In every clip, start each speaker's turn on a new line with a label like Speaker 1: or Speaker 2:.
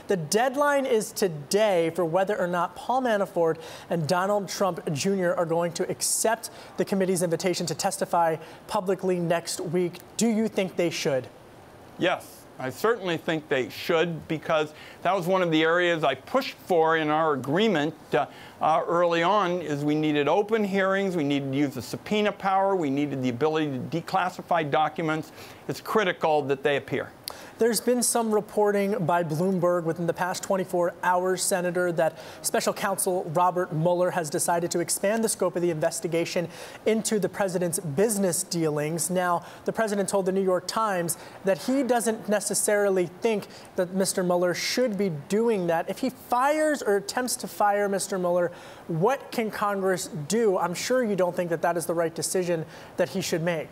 Speaker 1: The deadline is today for whether or not Paul Manafort and Donald Trump Jr. are going to accept the committee's invitation to testify publicly next week. Do you think they should?
Speaker 2: Yes, I certainly think they should, because that was one of the areas I pushed for in our agreement early on. Is we needed open hearings, we needed to use the subpoena power, we needed the ability to declassify documents. It's critical that they appear.
Speaker 1: There's been some reporting by Bloomberg within the past 24 hours, Senator, that special counsel Robert Mueller has decided to expand the scope of the investigation into the president's business dealings. Now, the president told the New York Times that he doesn't necessarily think that Mr. Mueller should be doing that. If he fires or attempts to fire Mr. Mueller, what can Congress do? I'm sure you don't think that that is the right decision that he should make.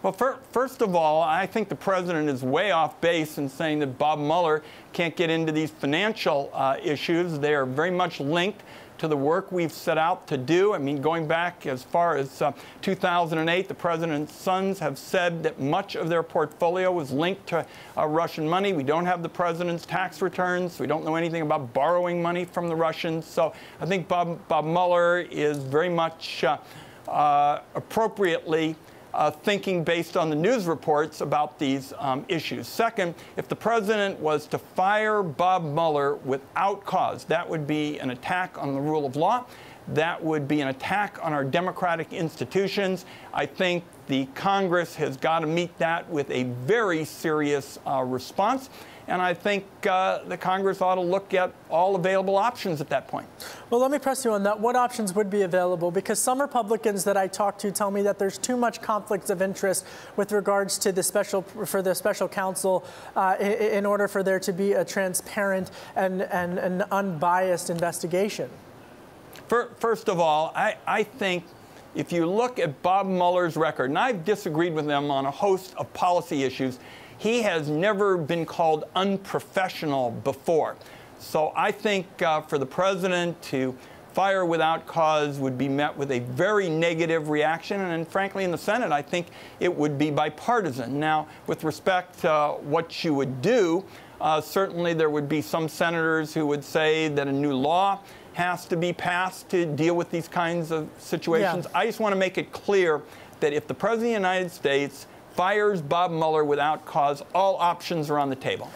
Speaker 2: Well, first of all, I think the president is way off base in saying that Bob Mueller can't get into these financial issues. They are very much linked to the work we've set out to do. I mean, going back as far as 2008, the president's sons have said that much of their portfolio was linked to Russian money. We don't have the president's tax returns. We don't know anything about borrowing money from the Russians. So I think Bob Mueller is very much appropriately thinking based on the news reports about these issues. Second, if the president was to fire Bob Mueller without cause, that would be an attack on the rule of law. That would be an attack on our democratic institutions. I think the Congress has got to meet that with a very serious response. And I think the Congress ought to look at all available options at that point.
Speaker 1: Well, let me press you on that. What options would be available? Because some Republicans that I talk to tell me that there's too much conflicts of interest with regards to the special counsel in order for there to be a transparent and an unbiased investigation.
Speaker 2: First of all, I think if you look at Bob Mueller's record, and I've disagreed with him on a host of policy issues, he has never been called unprofessional before. So I think for the president to fire without cause would be met with a very negative reaction. And frankly, in the Senate, I think it would be bipartisan. Now, with respect to what you would do, certainly there would be some senators who would say that a new law has to be passed to deal with these kinds of situations. Yeah. I just want to make it clear that if the President of the United States fires Bob Mueller without cause, all options are on the table.